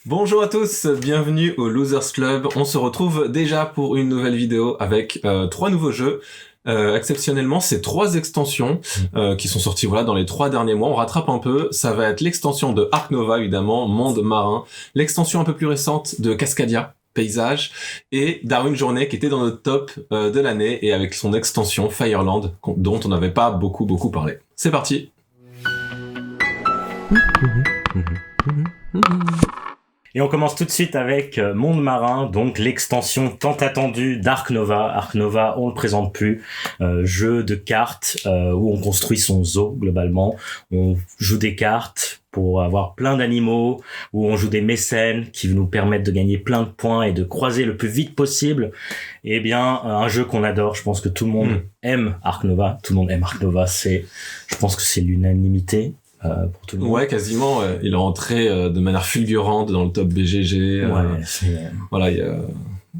Bonjour à tous, bienvenue au Losers Club. On se retrouve déjà pour une nouvelle vidéo avec 3 nouveaux jeux. Exceptionnellement, c'est 3 extensions qui sont sorties dans les 3 derniers mois. On rattrape un peu. Ça va être l'extension de Ark Nova, évidemment, Monde Marin. L'extension un peu plus récente de Cascadia, Paysage. Et Darwin Journée qui était dans notre top de l'année et avec son extension Fireland, dont on n'avait pas beaucoup parlé. C'est parti. Et on commence tout de suite avec Monde Marin, donc l'extension tant attendue d'Ark Nova. Ark Nova, on le présente plus, jeu de cartes où on construit son zoo globalement. On joue des cartes pour avoir plein d'animaux, où on joue des mécènes qui nous permettent de gagner plein de points et de croiser le plus vite possible. Eh bien, un jeu qu'on adore, je pense que tout le monde aime Ark Nova. Tout le monde aime Ark Nova, je pense que c'est l'unanimité. Pour tout le monde. Ouais, quasiment. Il est rentré de manière fulgurante dans le top BGG.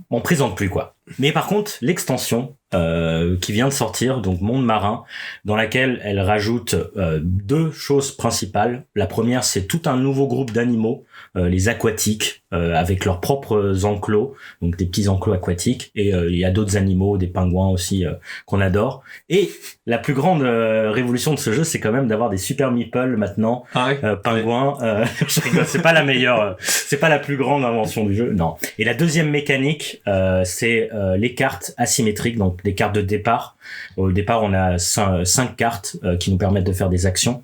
On présente plus quoi. Mais par contre, l'extension qui vient de sortir, donc Monde Marin, dans laquelle elle rajoute 2 choses principales. La première, c'est tout un nouveau groupe d'animaux, les aquatiques, avec leurs propres enclos, donc des petits enclos aquatiques. Et il y a d'autres animaux, des pingouins aussi qu'on adore. Et la plus grande révolution de ce jeu, c'est quand même d'avoir des super meeples maintenant. Ah ouais. Pingouins, je rigole, c'est pas la meilleure, c'est pas la plus grande invention du jeu, non. Et la deuxième mécanique, c'est les cartes asymétriques, donc des cartes de départ. Au départ, on a 5 cartes qui nous permettent de faire des actions.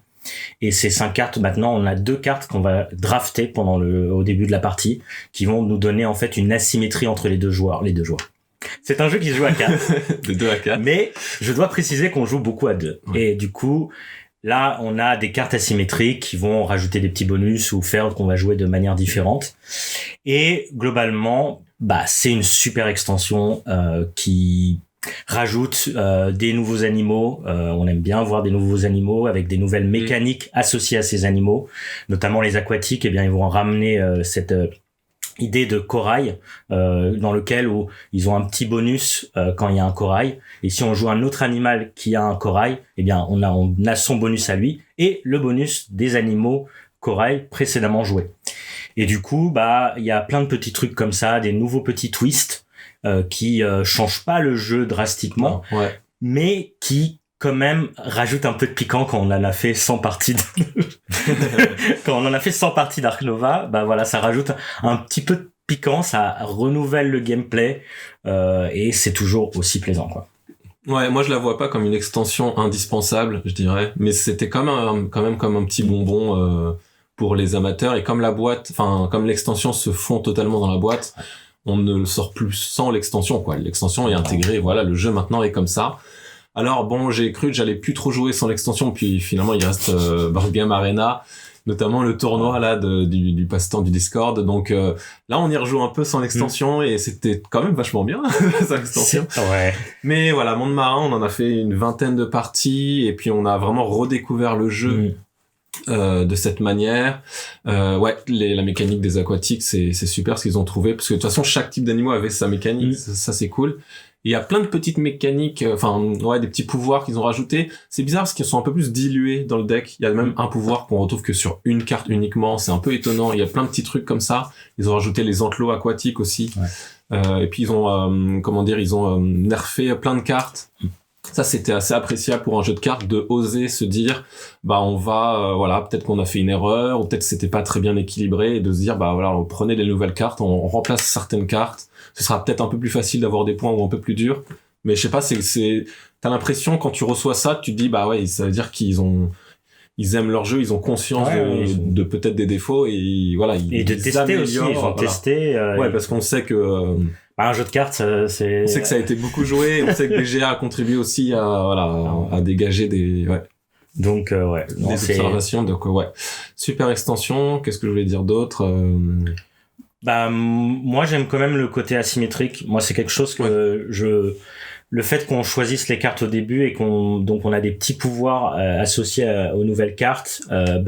Et ces 5 cartes, maintenant, on a 2 cartes qu'on va drafter au début de la partie, qui vont nous donner en fait une asymétrie entre les deux joueurs. C'est un jeu qui se joue à 4. De 2 à 4. Mais je dois préciser qu'on joue beaucoup à 2. Ouais. Et du coup, là, on a des cartes asymétriques qui vont rajouter des petits bonus ou faire qu'on va jouer de manière différente. Et globalement, c'est une super extension qui rajoute des nouveaux animaux. On aime bien voir des nouveaux animaux avec des nouvelles mécaniques associées à ces animaux, notamment les aquatiques. Eh bien, ils vont ramener cette idée de corail dans lequel où ils ont un petit bonus quand il y a un corail, et si on joue un autre animal qui a un corail, eh bien on a son bonus à lui et le bonus des animaux corail précédemment joués. Et du coup, il y a plein de petits trucs comme ça, des nouveaux petits twists qui changent pas le jeu drastiquement, mais qui quand même rajoute un peu de piquant quand on en a fait 100 parties quand on en a fait 100 parties d'Ark Nova, ça rajoute un petit peu de piquant, ça renouvelle le gameplay et c'est toujours aussi plaisant quoi. Ouais, moi je la vois pas comme une extension indispensable, je dirais, mais c'était quand même comme un petit bonbon pour les amateurs, et comme comme l'extension se fond totalement dans la boîte, on ne le sort plus sans l'extension quoi. L'extension est intégrée, le jeu maintenant est comme ça. Alors bon, j'ai cru que j'allais plus trop jouer sans l'extension, puis finalement il reste Board Game Arena, notamment le tournoi là du passe-temps du Discord. Donc là on y rejoue un peu sans l'extension et c'était quand même vachement bien sans l'extension. Ouais. Mais voilà, Monde Marin, on en a fait une 20aine de parties et puis on a vraiment redécouvert le jeu de cette manière. La mécanique des aquatiques, c'est super ce qu'ils ont trouvé, parce que de toute façon chaque type d'animal avait sa mécanique, ça c'est cool. Il y a plein de petites mécaniques, des petits pouvoirs qu'ils ont rajoutés. C'est bizarre parce qu'ils sont un peu plus dilués dans le deck. Il y a même un pouvoir qu'on retrouve que sur une carte uniquement. C'est un peu étonnant. Il y a plein de petits trucs comme ça. Ils ont rajouté les enclos aquatiques aussi. Et puis ils ont, nerfé plein de cartes. Ça, c'était assez appréciable pour un jeu de cartes de oser se dire, on va, peut-être qu'on a fait une erreur, ou peut-être c'était pas très bien équilibré, et de se dire, on prenait des nouvelles cartes, on remplace certaines cartes. Ce sera peut-être un peu plus facile d'avoir des points ou un peu plus dur. Mais je sais pas, t'as l'impression quand tu reçois ça, tu te dis, ça veut dire qu'ils aiment leur jeu, ils ont conscience de peut-être des défauts, et et de tester aussi, ils ont testé. Parce qu'on sait que, un jeu de cartes, c'est... On sait que ça a été beaucoup joué, on sait que BGA a contribué aussi à dégager des observations, donc super extension. Qu'est-ce que je voulais dire d'autre? Moi j'aime quand même le côté asymétrique. Moi c'est quelque chose que le fait qu'on choisisse les cartes au début et qu'on a des petits pouvoirs associés aux nouvelles cartes,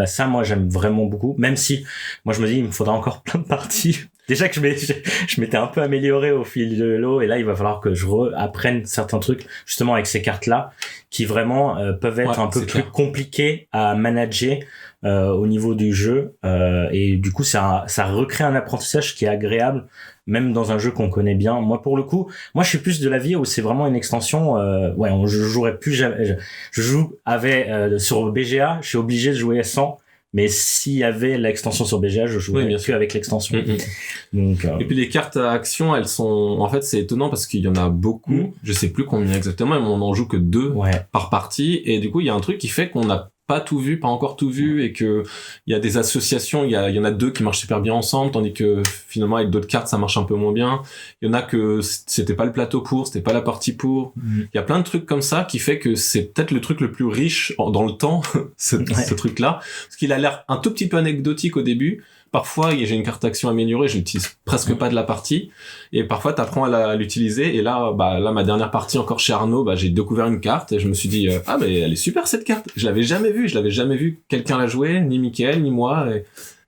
ça moi j'aime vraiment beaucoup, même si moi je me dis il me faudra encore plein de parties. Déjà que je m'étais un peu amélioré au fil de l'eau, et là il va falloir que je apprenne certains trucs justement avec ces cartes là qui vraiment peuvent être un peu plus compliqués à manager au niveau du jeu, et du coup ça recrée un apprentissage qui est agréable, même dans un jeu qu'on connaît bien. Moi pour le coup, je suis plus de l'avis où c'est vraiment une extension. Je jouerais plus jamais. Je joue sur BGA, je suis obligé de jouer sans. Mais s'il y avait l'extension sur BGA, je jouerais que avec l'extension. Donc, Et puis les cartes à action, elles sont... En fait, c'est étonnant parce qu'il y en a beaucoup. Je sais plus combien exactement, mais on en joue que 2 par partie. Et du coup, il y a un truc qui fait qu'on n'a pas encore tout vu, et que il y a des associations, il y en a 2 qui marchent super bien ensemble, tandis que finalement avec d'autres cartes ça marche un peu moins bien. Il y en a que c'était pas le plateau c'était pas la partie pour. Il y a plein de trucs comme ça qui fait que c'est peut-être le truc le plus riche dans le temps, ce truc-là, parce qu'il a l'air un tout petit peu anecdotique au début. Parfois, j'ai une carte action améliorée, je l'utilise presque pas de la partie. Et parfois, t'apprends à l'utiliser. Et là, ma dernière partie encore chez Arnaud, j'ai découvert une carte et je me suis dit, mais elle est super cette carte. Je l'avais jamais vue quelqu'un la jouer, ni Mickaël, ni moi.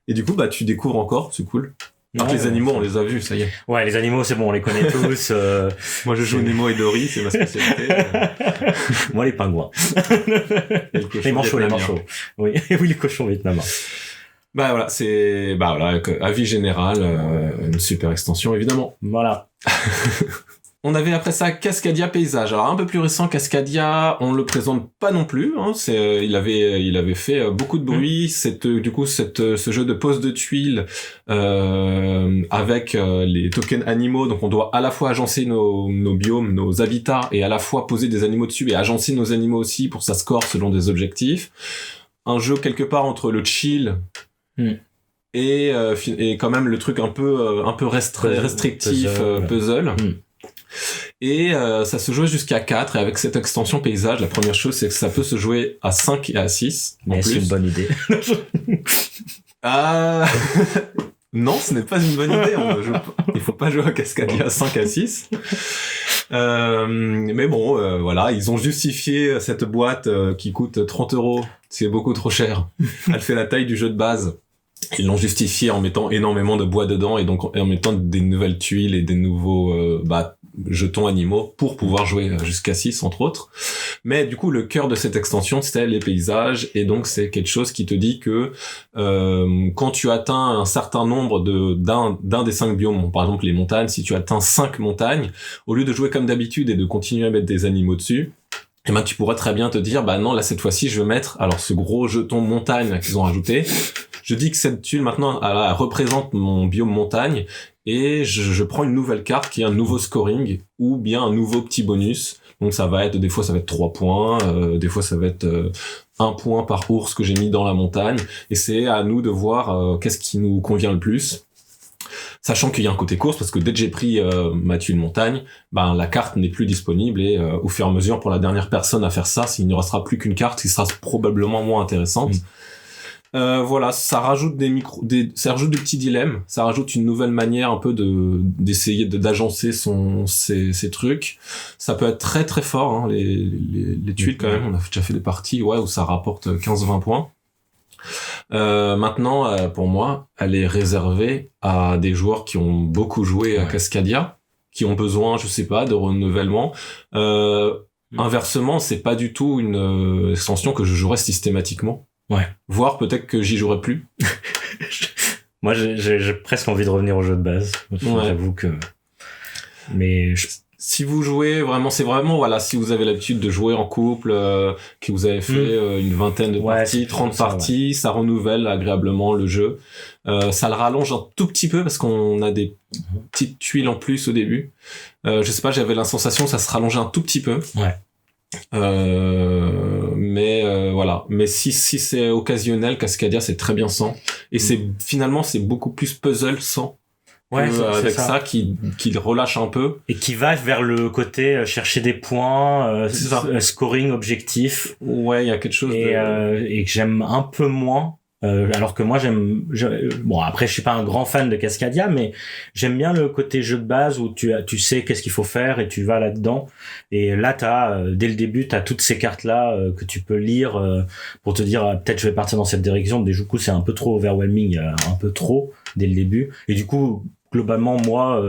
Et du coup, tu découvres encore, c'est cool. Alors que les animaux, on les a vus, ça y est. Ouais, les animaux, c'est bon, on les connaît tous. Moi, je joue Nemo et Dory, c'est ma spécialité. Moi, les pingouins. Les manchots. Oui, les cochons vietnamiens. Avis général, une super extension, évidemment. Voilà. On avait après ça Cascadia Paysage. Alors un peu plus récent, Cascadia, on le présente pas non plus. Il avait fait beaucoup de bruit. Ce jeu de pose de tuiles avec les tokens animaux. Donc on doit à la fois agencer nos biomes, nos habitats, et à la fois poser des animaux dessus et agencer nos animaux aussi pour sa score selon des objectifs. Un jeu quelque part entre le chill et quand même le truc un peu restrictif, puzzle. Et ça se jouait jusqu'à 4, et avec cette extension paysage, la première chose c'est que ça peut se jouer à 5 et à 6. Mais c'est une bonne idée. Non, ce n'est pas une bonne idée. Il faut pas jouer à Cascadia à 5 à 6. Mais bon, voilà, ils ont justifié cette boîte qui coûte 30 €. C'est beaucoup trop cher. Elle fait la taille du jeu de base. Ils l'ont justifié en mettant énormément de bois dedans, et donc en mettant des nouvelles tuiles et des nouveaux jetons animaux pour pouvoir jouer jusqu'à 6 entre autres. Mais du coup, le cœur de cette extension, c'était les paysages, et donc c'est quelque chose qui te dit que quand tu atteins un certain nombre d'un des 5 biomes, par exemple les montagnes, si tu atteins 5 montagnes, au lieu de jouer comme d'habitude et de continuer à mettre des animaux dessus, tu pourrais très bien te dire, non, là cette fois-ci je vais mettre ce gros jeton montagne qu'ils ont rajouté. Je dis que cette tuile maintenant elle représente mon biome montagne, et je prends une nouvelle carte qui est un nouveau scoring ou bien un nouveau petit bonus. Donc des fois ça va être 3 points, des fois ça va être 1 point par ours que j'ai mis dans la montagne, et c'est à nous de voir qu'est-ce qui nous convient le plus. Sachant qu'il y a un côté course, parce que dès que j'ai pris ma tuile montagne, la carte n'est plus disponible, et au fur et à mesure, pour la dernière personne à faire ça, s'il ne restera plus qu'une carte qui sera probablement moins intéressante. Voilà, ça rajoute des petits dilemmes, ça rajoute une nouvelle manière un peu d'essayer d'agencer ses trucs. Ça peut être très très fort, les tuiles quand même. On a déjà fait des parties où ça rapporte 15-20 points. Maintenant, pour moi, elle est réservée à des joueurs qui ont beaucoup joué à Cascadia, qui ont besoin, je sais pas, de renouvellement. Inversement, c'est pas du tout une extension que je jouerais systématiquement. Voire peut-être que j'y jouerais plus. Moi, j'ai presque envie de revenir au jeu de base. J'avoue que... Mais... Si vous jouez vraiment, c'est vraiment, si vous avez l'habitude de jouer en couple, que vous avez fait une vingtaine de parties, 30 parties, ça renouvelle agréablement le jeu. Ça le rallonge un tout petit peu parce qu'on a des petites tuiles en plus au début. Je sais pas, j'avais la sensation que ça se rallongeait un tout petit peu. Voilà. Mais si c'est occasionnel, Cascadia c'est très bien sans. Et c'est beaucoup plus puzzle sans. Avec ça qui relâche un peu, et qui va vers le côté chercher des points, scoring objectif. Il y a quelque chose et que j'aime un peu moins. Alors que moi bon, après je suis pas un grand fan de Cascadia, mais j'aime bien le côté jeu de base où tu sais qu'est-ce qu'il faut faire et tu vas là-dedans. Et là dès le début t'as toutes ces cartes là que tu peux lire pour te dire peut-être je vais partir dans cette direction. Du coup c'est un peu trop overwhelming, un peu trop dès le début. Et du coup globalement moi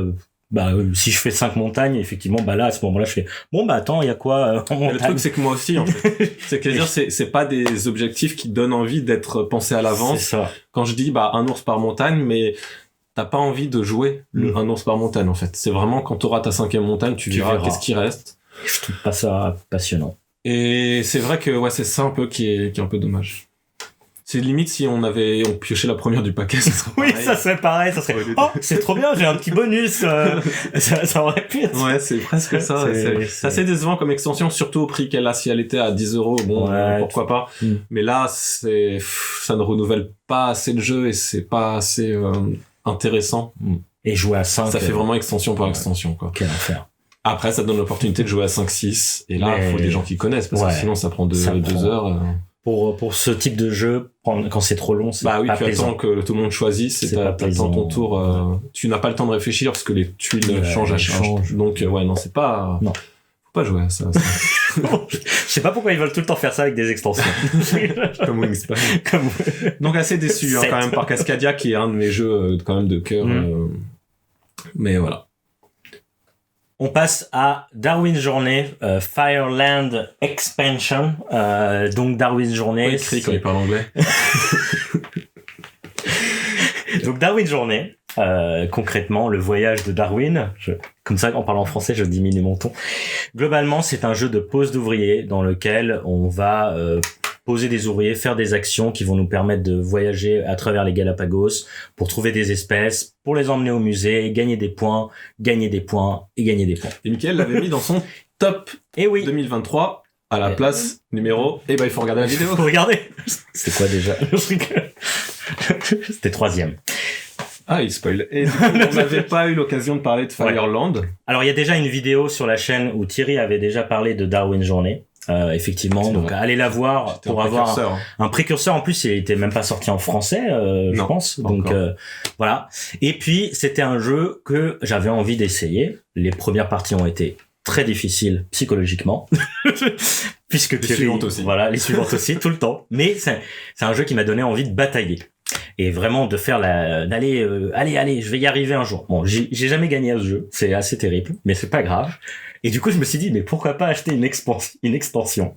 si je fais 5 montagnes, effectivement, là, à ce moment-là, je fais, attends, il y a quoi, en montagne? Le truc, c'est que moi aussi, en fait. C'est que c'est pas des objectifs qui donnent envie d'être pensés à l'avance. C'est ça. Quand je dis, un ours par montagne, mais t'as pas envie de jouer un ours par montagne, en fait. C'est vraiment quand t'auras ta 5e montagne, tu verras qu'est-ce qui reste. Je trouve pas ça passionnant. Et c'est vrai que, c'est ça un peu qui est un peu dommage. C'est limite si on piochait la première du paquet, ça serait pareil. Oui, ça serait pareil, ça serait, c'est trop bien, j'ai un petit bonus, ça aurait pu être. Ouais, c'est presque ça. C'est assez décevant comme extension, surtout au prix qu'elle a. Si elle était à 10 €, pourquoi pas. Mais là, ça ne renouvelle pas assez le jeu et c'est pas assez intéressant. Et jouer à 5. Ça fait vraiment extension par extension, quoi. Quel enfer. Après, ça donne l'opportunité de jouer à 5-6. Et là, il faut des gens qui connaissent, parce que sinon, ça prend 2 heures. Pour ce type de jeu, quand c'est trop long, c'est pas plaisant. Attends que tout le monde choisisse, et t'attends ton tour, tu n'as pas le temps de réfléchir parce que les tuiles changent à charge. Donc, non, c'est pas, non. Faut pas jouer à ça. Je sais pas pourquoi ils veulent tout le temps faire ça avec des extensions. Comme Wingspan. Donc, assez déçu, quand même, par Cascadia, qui est un de mes jeux, quand même, de cœur, mais voilà. On passe à Darwin's Journey, Fireland Expansion. Donc Darwin's Journey. Écrit quand il parle anglais. Donc Darwin's Journey, concrètement, le voyage de Darwin. Comme ça, en parlant français, je diminue mon ton. Globalement, c'est un jeu de pose d'ouvriers dans lequel on va poser des ouvriers, faire des actions qui vont nous permettre de voyager à travers les Galapagos pour trouver des espèces, pour les emmener au musée, gagner des points et gagner des points. Et Mickaël l'avait mis dans son top 2023 à la place numéro... il faut regarder la vidéo. Faut regarder. C'est quoi déjà? C'était 3e. Ah, il spoil. Et du coup, on n'avait pas eu l'occasion de parler de Fireland. Alors, il y a déjà une vidéo sur la chaîne où Thierry avait déjà parlé de Darwin's Journey. Effectivement, donc allez la voir pour avoir un précurseur. En plus, il était même pas sorti en français, je pense. Donc voilà. Et puis c'était un jeu que j'avais envie d'essayer. Les premières parties ont été très difficiles psychologiquement, puisque les suivantes aussi. Voilà, les suivantes aussi tout le temps. Mais c'est un jeu qui m'a donné envie de batailler. Et vraiment de faire allez, je vais y arriver un jour. Bon, j'ai jamais gagné à ce jeu, c'est assez terrible, mais c'est pas grave. Et du coup, je me suis dit, mais pourquoi pas acheter une extension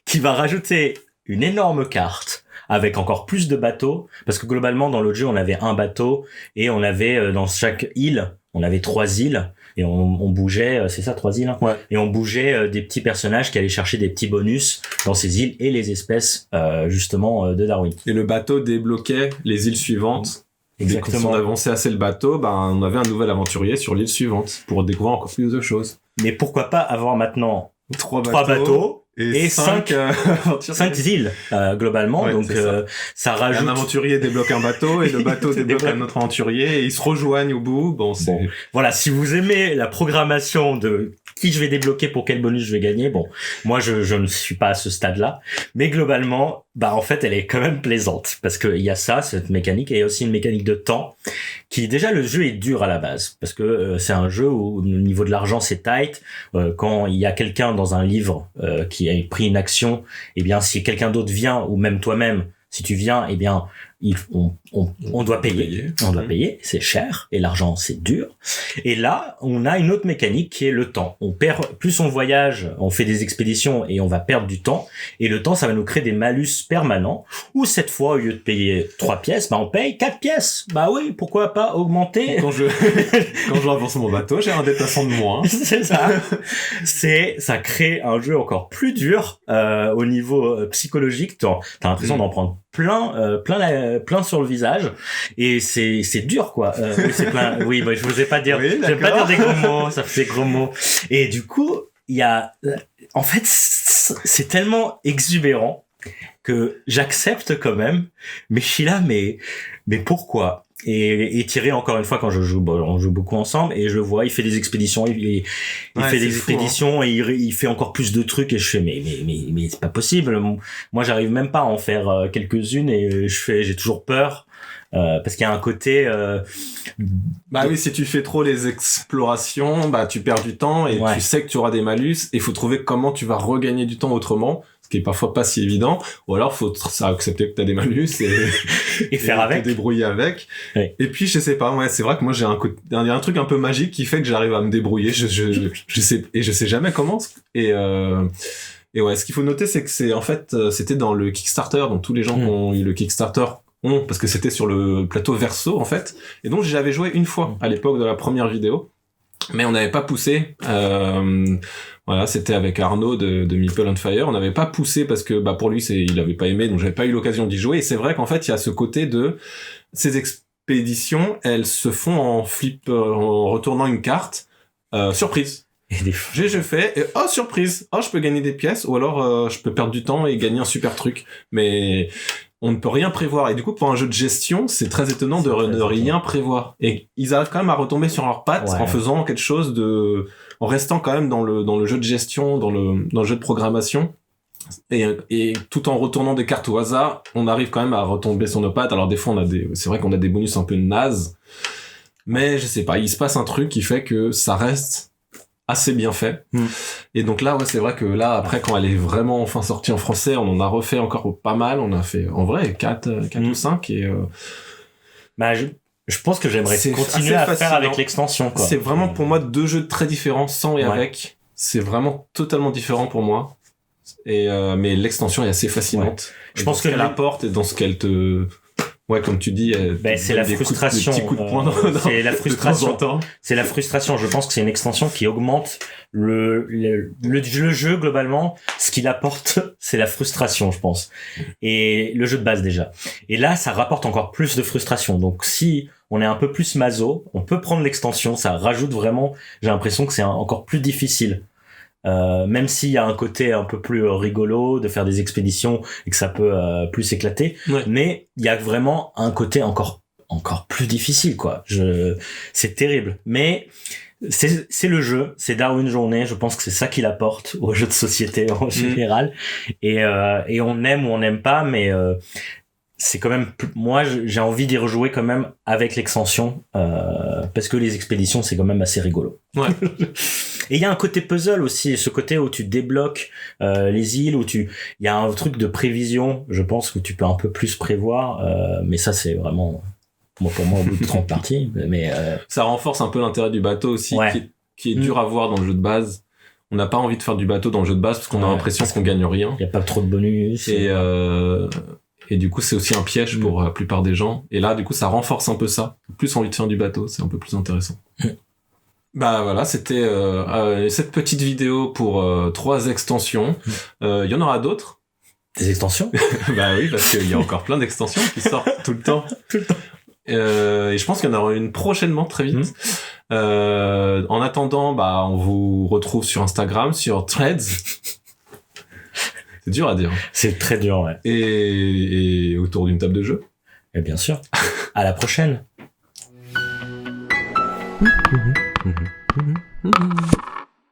qui va rajouter une énorme carte avec encore plus de bateaux, parce que globalement, dans l'autre jeu, on avait un bateau et on avait dans chaque île, on avait 3 îles. Et on bougeait, c'est ça, 3 îles, hein. Ouais. Et on bougeait des petits personnages qui allaient chercher des petits bonus dans ces îles et les espèces justement de Darwin. Et le bateau débloquait les îles suivantes. Exactement. Dès qu'on avançait assez le bateau, on avait un nouvel aventurier sur l'île suivante pour découvrir encore plus de choses. Mais pourquoi pas avoir maintenant 3 bateaux et 5 îles globalement. Ouais, donc ça rajoute. Un aventurier débloque un bateau et le bateau débloque un autre aventurier et ils se rejoignent au bout. Voilà, si vous aimez la programmation de qui je vais débloquer pour quel bonus je vais gagner, moi je ne suis pas à ce stade-là, mais globalement, en fait, elle est quand même plaisante parce que il y a cette mécanique et il y a aussi une mécanique de temps qui déjà le jeu est dur à la base parce que c'est un jeu où au niveau de l'argent c'est tight. Quand il y a quelqu'un dans un livre qui a pris une action, si quelqu'un d'autre vient ou même toi-même, si tu viens, on doit payer. On doit payer, c'est cher et l'argent c'est dur. Et là, on a une autre mécanique qui est le temps. On perd, plus on voyage, on fait des expéditions et on va perdre du temps. Et le temps, ça va nous créer des malus permanents. Ou cette fois, au lieu de payer 3 pièces, on paye 4 pièces. Oui, pourquoi pas augmenter. Quand je avance mon bateau, j'ai un déplacement de moins. C'est ça. Ça crée un jeu encore plus dur au niveau psychologique. T'as l'impression d'en prendre plein sur le visage et c'est dur quoi. C'est plein. Oui, je vous ai pas dire. Oui, j'aime pas dire des gros mots. Ça fait gros mots. Et du coup, il y a. En fait, c'est tellement exubérant que j'accepte quand même. Mais je suis là, mais pourquoi? Et Thierry, encore une fois, quand je joue, on joue beaucoup ensemble et je le vois, il fait des expéditions, il fait des expéditions, hein. Et il fait encore plus de trucs et je fais mais c'est pas possible. Moi, j'arrive même pas à en faire quelques-unes et j'ai toujours peur. Parce qu'il y a un côté oui, si tu fais trop les explorations, tu perds du temps et tu sais que tu auras des malus et il faut trouver comment tu vas regagner du temps autrement, ce qui est parfois pas si évident, ou alors faut accepter que t'as des malus et faire avec, te débrouiller avec. Oui. Et puis je sais pas, ouais, c'est vrai que moi j'ai un truc un peu magique qui fait que j'arrive à me débrouiller. Je sais jamais comment. Et ouais, ce qu'il faut noter, c'est que c'était dans le Kickstarter, donc tous les gens qui ont eu le Kickstarter parce que c'était sur le plateau Verso en fait, et donc j'avais joué une fois à l'époque de la première vidéo, mais on n'avait pas poussé. Voilà, c'était avec Arnaud de Meeple on Fire, on n'avait pas poussé parce que pour lui il avait pas aimé, donc j'avais pas eu l'occasion d'y jouer. Et c'est vrai qu'en fait il y a ce côté de ces expéditions, elles se font en retournant une carte surprise. J'ai fait et surprise, je peux gagner des pièces, ou alors je peux perdre du temps et gagner un super truc, mais on ne peut rien prévoir. Et du coup, pour un jeu de gestion, c'est très étonnant de rien prévoir. Et ils arrivent quand même à retomber sur leurs pattes en faisant quelque chose en restant quand même dans le jeu de gestion, dans le jeu de programmation. Et tout en retournant des cartes au hasard, on arrive quand même à retomber sur nos pattes. Alors des fois, c'est vrai qu'on a des bonus un peu nazes, mais je sais pas, il se passe un truc qui fait que ça reste assez bien fait. Et donc là, ouais, c'est vrai que là, après, quand elle est vraiment enfin sortie en français, on en a refait encore pas mal. On a fait, en vrai, 4 ou 5 et je pense que j'aimerais continuer à faire avec l'extension, quoi. C'est vraiment pour moi 2 jeux très différents, sans et avec. C'est vraiment totalement différent pour moi. Et mais l'extension est assez fascinante. Je pense que qu'elle apporte et dans ce qu'elle te comme tu dis, c'est la frustration. Des petits coups de poing c'est la frustration. De temps en temps. C'est la frustration. Je pense que c'est une extension qui augmente le jeu globalement. Ce qu'il apporte, c'est la frustration, je pense. Et le jeu de base déjà. Et là, ça rapporte encore plus de frustration. Donc si on est un peu plus maso, on peut prendre l'extension. Ça rajoute vraiment. J'ai l'impression que c'est encore plus difficile. Même s'il y a un côté un peu plus rigolo de faire des expéditions et que ça peut plus éclater, mais il y a vraiment un côté encore plus difficile, quoi. C'est terrible, mais c'est le jeu, c'est Darwin Journée. Je pense que c'est ça qu'il apporte aux jeux de société en général, et on aime ou on n'aime pas, mais c'est quand même moi j'ai envie d'y rejouer quand même avec l'extension parce que les expéditions c'est quand même assez rigolo. Et il y a un côté puzzle aussi, ce côté où tu débloques les îles, où il y a un truc de prévision, je pense, où tu peux un peu plus prévoir, mais ça c'est vraiment pour moi au bout de 30 parties, mais ça renforce un peu l'intérêt du bateau aussi, qui est dur à voir dans le jeu de base. On n'a pas envie de faire du bateau dans le jeu de base parce qu'on a l'impression qu'on gagne rien. Il y a pas trop de bonus. Et du coup, c'est aussi un piège pour la plupart des gens. Et là, du coup, ça renforce un peu ça. Plus envie de faire du bateau, c'est un peu plus intéressant. Voilà, c'était cette petite vidéo pour 3 extensions. Il y en aura d'autres. Des extensions? Oui, parce qu'il y a encore plein d'extensions qui sortent tout le temps. Et je pense qu'il y en aura une prochainement, très vite. En attendant, on vous retrouve sur Instagram, sur Threads. C'est dur à dire. C'est très dur, ouais. Et autour d'une table de jeu. Et bien sûr. À la prochaine.